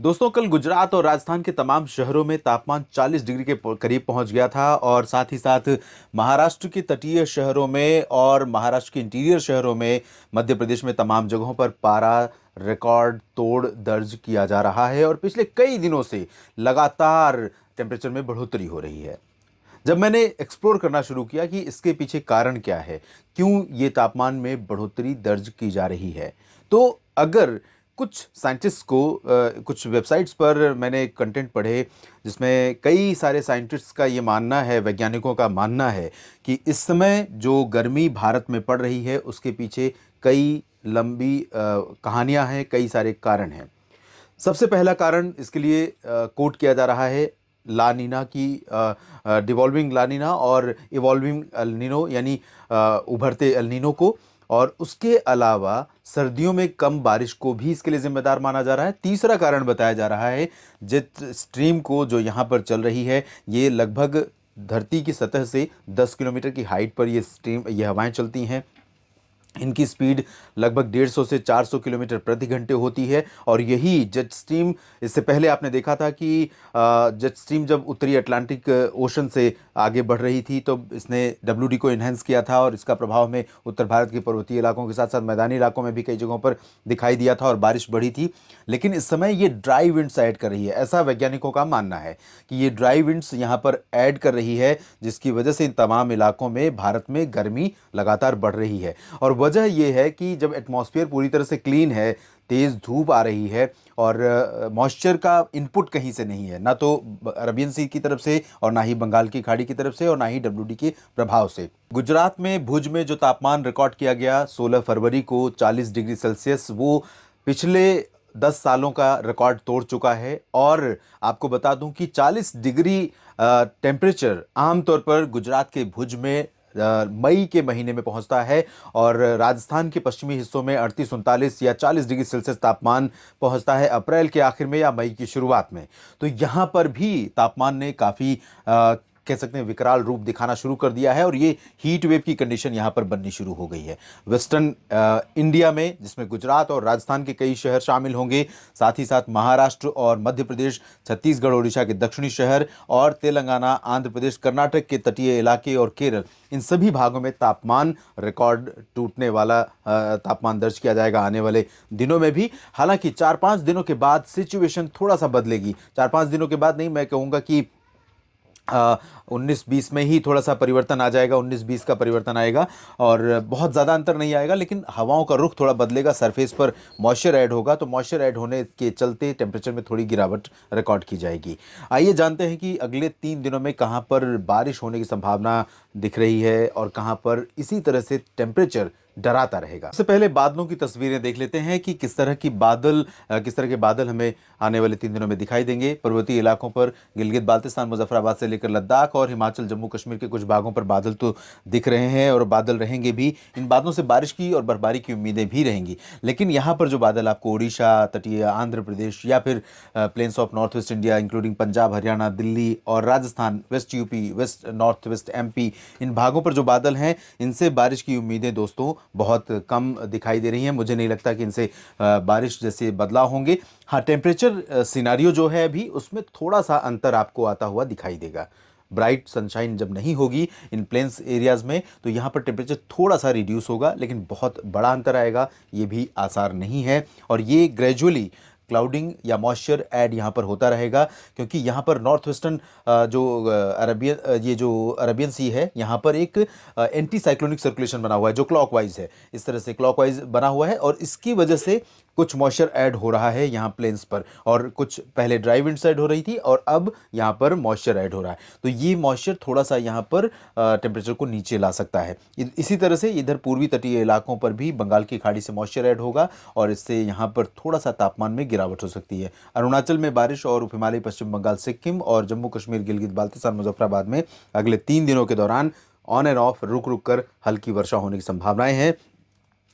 दोस्तों, कल गुजरात और राजस्थान के तमाम शहरों में तापमान 40 डिग्री के करीब पहुंच गया था और साथ ही साथ महाराष्ट्र के तटीय शहरों में और महाराष्ट्र के इंटीरियर शहरों में, मध्य प्रदेश में तमाम जगहों पर पारा रिकॉर्ड तोड़ दर्ज किया जा रहा है और पिछले कई दिनों से लगातार टेम्परेचर में बढ़ोतरी हो रही है। जब मैंने एक्सप्लोर करना शुरू किया कि इसके पीछे कारण क्या है, क्यों ये तापमान में बढ़ोतरी दर्ज की जा रही है, तो अगर कुछ साइंटिस्ट को कुछ वेबसाइट्स पर मैंने कंटेंट पढ़े जिसमें कई सारे साइंटिस्ट्स का ये मानना है, वैज्ञानिकों का मानना है कि इस समय जो गर्मी भारत में पड़ रही है उसके पीछे कई लंबी कहानियां हैं, कई सारे कारण हैं। सबसे पहला कारण इसके लिए कोट किया जा रहा है लानीना की, डिवॉल्विंग लानीना और इवॉल्विंग एलनीनो, यानी उभरते एलनीनो को, और उसके अलावा सर्दियों में कम बारिश को भी इसके लिए जिम्मेदार माना जा रहा है। तीसरा कारण बताया जा रहा है जेट स्ट्रीम को, जो यहाँ पर चल रही है, ये लगभग धरती की सतह से 10 किलोमीटर की हाइट पर ये हवाएं चलती हैं। इनकी स्पीड लगभग 150 से 400 किलोमीटर प्रति घंटे होती है और यही जेट स्ट्रीम, इससे पहले आपने देखा था कि जेट स्ट्रीम जब उत्तरी अटलांटिक ओशन से आगे बढ़ रही थी तो इसने डब्ल्यूडी को इन्हेंस किया था और इसका प्रभाव हमें उत्तर भारत के पर्वतीय इलाकों के साथ साथ मैदानी इलाकों में भी कई जगहों पर दिखाई दिया था और बारिश बढ़ी थी। लेकिन इस समय ये ड्राई विंड्स ऐड कर रही है, ऐसा वैज्ञानिकों का मानना है कि ये ड्राई विंड्स यहाँ पर ऐड कर रही है, जिसकी वजह से इन तमाम इलाकों में भारत में गर्मी लगातार बढ़ रही है। और वजह यह है कि जब एटमॉस्फेयर पूरी तरह से क्लीन है, तेज़ धूप आ रही है और मॉइस्चर का इनपुट कहीं से नहीं है, ना तो अरबियन सी की तरफ से और ना ही बंगाल की खाड़ी की तरफ से और ना ही डब्ल्यूडी के प्रभाव से। गुजरात में भुज में जो तापमान रिकॉर्ड किया गया 16 फरवरी को 40 डिग्री सेल्सियस, वो पिछले 10 सालों का रिकॉर्ड तोड़ चुका है। और आपको बता दूं कि 40 डिग्री टेम्परेचर आमतौर पर गुजरात के भुज में मई के महीने में पहुंचता है और राजस्थान के पश्चिमी हिस्सों में 38-39 या 40 डिग्री सेल्सियस तापमान पहुंचता है अप्रैल के आखिर में या मई की शुरुआत में। तो यहां पर भी तापमान ने काफ़ी कह सकते हैं विकराल रूप दिखाना शुरू कर दिया है और ये हीट वेव की कंडीशन यहाँ पर बननी शुरू हो गई है। वेस्टर्न इंडिया में, जिसमें गुजरात और राजस्थान के कई शहर शामिल होंगे, साथ ही साथ महाराष्ट्र और मध्य प्रदेश, छत्तीसगढ़ उड़ीसा के दक्षिणी शहर और तेलंगाना, आंध्र प्रदेश, कर्नाटक के तटीय इलाके और केरल, इन सभी भागों में तापमान रिकॉर्ड टूटने वाला तापमान दर्ज किया जाएगा आने वाले दिनों में भी। हालांकि 4-5 दिनों के बाद सिचुएशन थोड़ा सा बदलेगी। 4-5 दिनों के बाद नहीं, मैं कहूँगा कि 19-20 में ही थोड़ा सा परिवर्तन आ जाएगा, 19-20 का परिवर्तन आएगा और बहुत ज़्यादा अंतर नहीं आएगा, लेकिन हवाओं का रुख थोड़ा बदलेगा, सरफेस पर मॉइस्चर ऐड होगा, तो मॉइस्चर ऐड होने के चलते टेम्परेचर में थोड़ी गिरावट रिकॉर्ड की जाएगी। आइए जानते हैं कि अगले 3 दिनों में कहाँ पर बारिश होने की संभावना दिख रही है और कहाँ पर इसी तरह से टेम्परेचर डराता रहेगा। सबसे पहले बादलों की तस्वीरें देख लेते हैं कि किस तरह के बादल हमें आने वाले 3 दिनों में दिखाई देंगे। पर्वतीय इलाकों पर गिलगित बाल्टिस्तान, मुजफ्फराबाद से लेकर लद्दाख और हिमाचल, जम्मू कश्मीर के कुछ भागों पर बादल तो दिख रहे हैं और बादल रहेंगे भी। इन बादलों से बारिश की और बर्फबारी की उम्मीदें भी रहेंगी। लेकिन यहाँ पर जो बादल आपको उड़ीसा, तटीय आंध्र प्रदेश या फिर plains of north west India including Punjab, Haryana, Delhi और Rajasthan, west UP, west north west MP, इन भागों पर जो बादल हैं, इनसे बारिश की उम्मीदें दोस्तों बहुत कम दिखाई दे रही हैं। मुझे नहीं लगता कि इनसे बारिश जैसे बदलाव होंगे। हाँ, टेम्परेचर सिनारियो जो है अभी, उसमें थोड़ा सा अंतर आपको आता हुआ दिखाई देगा। ब्राइट सनशाइन जब नहीं होगी इन प्लेन्स एरियाज़ में, तो यहाँ पर टेम्परेचर थोड़ा सा रिड्यूस होगा, लेकिन बहुत बड़ा अंतर आएगा ये भी आसार नहीं है। और ये ग्रेजुअली क्लाउडिंग या मॉइस्चर ऐड यहाँ पर होता रहेगा, क्योंकि यहाँ पर नॉर्थ वेस्टर्न जो अरबियन सी है, यहाँ पर एक एंटी साइक्लोनिक सर्कुलेशन बना हुआ है जो क्लॉकवाइज है, इस तरह से क्लॉकवाइज बना हुआ है और इसकी वजह से कुछ मॉइस्चर ऐड हो रहा है यहाँ प्लेन्स पर, और कुछ पहले ड्राई विंड्स ऐड हो रही थी और अब यहाँ पर मॉइस्चर ऐड हो रहा है। तो ये मॉइस्चर थोड़ा सा यहाँ पर टेम्परेचर को नीचे ला सकता है। इसी तरह से इधर पूर्वी तटीय इलाकों पर भी बंगाल की खाड़ी से मॉइस्चर ऐड होगा और इससे यहाँ पर थोड़ा सा तापमान में गिरावट हो सकती है। अरुणाचल में बारिश और उप हिमालय, पश्चिम बंगाल, सिक्किम और जम्मू कश्मीर, गिलगित बाल्टिस्तान, मुजफ्फराबाद में अगले 3 दिनों के दौरान ऑन एंड ऑफ रुक रुक कर हल्की वर्षा होने की संभावनाएं हैं।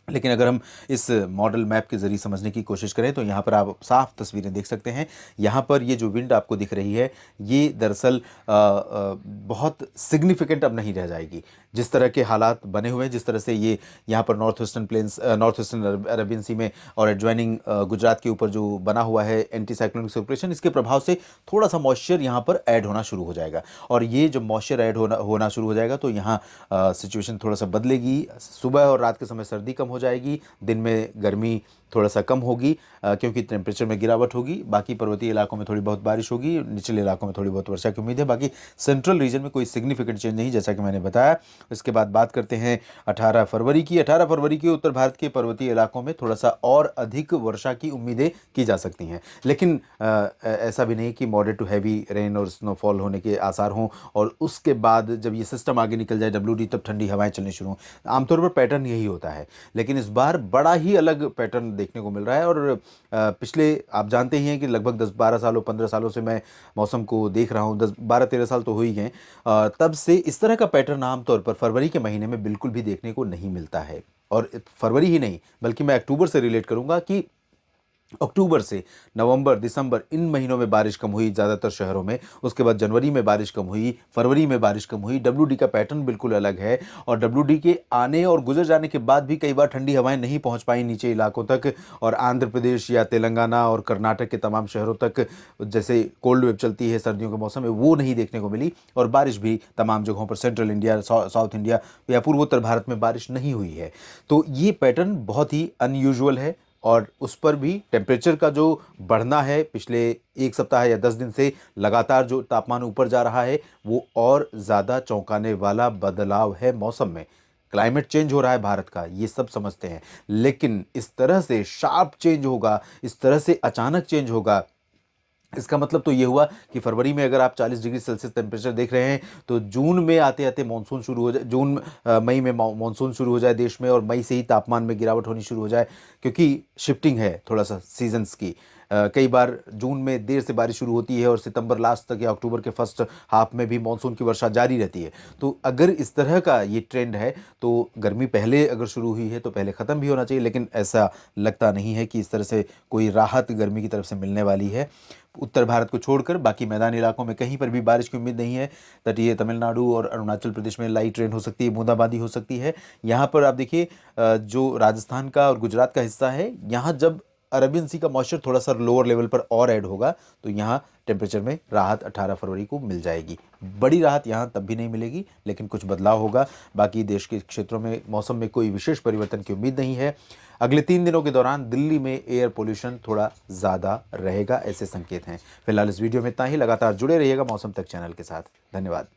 लेकिन अगर हम इस मॉडल मैप के ज़रिए समझने की कोशिश करें तो यहाँ पर आप साफ तस्वीरें देख सकते हैं। यहाँ पर ये जो विंड आपको दिख रही है, ये दरअसल बहुत सिग्निफिकेंट अब नहीं रह जाएगी। जिस तरह के हालात बने हुए हैं, जिस तरह से ये यहाँ पर नॉर्थ ईस्टर्न अरेबियन सी में और एडजॉइनिंग गुजरात के ऊपर जो बना हुआ है एंटी साइक्लोनिक सर्कुलेशन, इसके प्रभाव से थोड़ा सा मॉइस्चर यहाँ पर ऐड होना शुरू हो जाएगा। और ये जब मॉइस्चर ऐड होना शुरू हो जाएगा तो यहाँ सिचुएशन थोड़ा सा बदलेगी। सुबह और रात के समय सर्दी कम हो जाएगी, दिन में गर्मी थोड़ा सा कम होगी, क्योंकि टेम्परेचर में गिरावट होगी। बाकी पर्वतीय इलाकों में थोड़ी बहुत बारिश होगी, निचले इलाकों में थोड़ी बहुत वर्षा की उम्मीद है। बाकी सेंट्रल रीजन में कोई सिग्निफिकेंट चेंज नहीं, जैसा कि मैंने बताया। इसके बाद बात करते हैं 18 फरवरी की। 18 फरवरी की उत्तर भारत के पर्वतीय इलाकों में थोड़ा सा और अधिक वर्षा की उम्मीदें की जा सकती हैं, लेकिन ऐसा भी नहीं कि मॉडरेट टू हैवी रेन और स्नोफॉल होने के आसार हों। और उसके बाद जब ये सिस्टम आगे निकल जाए WD, तब ठंडी हवाएं चलनी शुरू हों। आमतौर पर पैटर्न यही होता है, लेकिन इस बार बड़ा ही अलग पैटर्न देखने को मिल रहा है। और पिछले आप जानते ही हैं कि लगभग 10-12 सालों 15 सालों से मैं मौसम को देख रहा हूँ, 10-12-13 साल तो हो ही गए। तब से इस तरह का पैटर्न आमतौर पर फरवरी के महीने में बिल्कुल भी देखने को नहीं मिलता है। और फरवरी ही नहीं, बल्कि मैं अक्टूबर से रिलेट करूंगा कि अक्टूबर से नवंबर, दिसंबर, इन महीनों में बारिश कम हुई ज़्यादातर शहरों में। उसके बाद जनवरी में बारिश कम हुई, फरवरी में बारिश कम हुई। WD का पैटर्न बिल्कुल अलग है। और WD के आने और गुजर जाने के बाद भी कई बार ठंडी हवाएं नहीं पहुंच पाई नीचे इलाकों तक, और आंध्र प्रदेश या तेलंगाना और कर्नाटक के तमाम शहरों तक जैसे कोल्ड वेव चलती है सर्दियों के मौसम में, वो नहीं देखने को मिली। और बारिश भी तमाम जगहों पर सेंट्रल इंडिया, साउथ इंडिया या पूर्वोत्तर भारत में बारिश नहीं हुई है। तो ये पैटर्न बहुत ही अनयूजुअल है। और उस पर भी टेम्परेचर का जो बढ़ना है पिछले एक सप्ताह या 10 दिन से लगातार जो तापमान ऊपर जा रहा है, वो और ज़्यादा चौंकाने वाला बदलाव है मौसम में। क्लाइमेट चेंज हो रहा है भारत का, ये सब समझते हैं, लेकिन इस तरह से शार्प चेंज होगा, इस तरह से अचानक चेंज होगा, इसका मतलब तो ये हुआ कि फरवरी में अगर आप 40 डिग्री सेल्सियस टेम्परेचर देख रहे हैं, तो जून में आते आते मानसून शुरू हो जाए, मई में मानसून शुरू हो जाए देश में, और मई से ही तापमान में गिरावट होनी शुरू हो जाए। क्योंकि शिफ्टिंग है थोड़ा सा सीजन्स की। कई बार जून में देर से बारिश शुरू होती है और सितंबर लास्ट तक या अक्टूबर के फर्स्ट हाफ में भी मानसून की वर्षा जारी रहती है। तो अगर इस तरह का ये ट्रेंड है, तो गर्मी पहले अगर शुरू हुई है तो पहले ख़त्म भी होना चाहिए, लेकिन ऐसा लगता नहीं है कि इस तरह से कोई राहत गर्मी की तरफ से मिलने वाली है। उत्तर भारत को छोड़कर बाकी मैदानी इलाकों में कहीं पर भी बारिश की उम्मीद नहीं है। तटीय तमिलनाडु और अरुणाचल प्रदेश में लाइट रेन हो सकती है, बूंदाबांदी हो सकती है। यहाँ पर आप देखिए, जो राजस्थान का और गुजरात का हिस्सा है, यहाँ जब अरबियन सी का मॉइस्चर थोड़ा सा लोअर लेवल पर और ऐड होगा, तो यहाँ टेम्परेचर में राहत 18 फरवरी को मिल जाएगी। बड़ी राहत यहाँ तब भी नहीं मिलेगी, लेकिन कुछ बदलाव होगा। बाकी देश के क्षेत्रों में मौसम में कोई विशेष परिवर्तन की उम्मीद नहीं है। अगले 3 दिनों के दौरान दिल्ली में एयर पोल्यूशन थोड़ा ज़्यादा रहेगा, ऐसे संकेत हैं। फिलहाल इस वीडियो में इतना ही। लगातार जुड़े रहिएगा मौसम तक चैनल के साथ। धन्यवाद।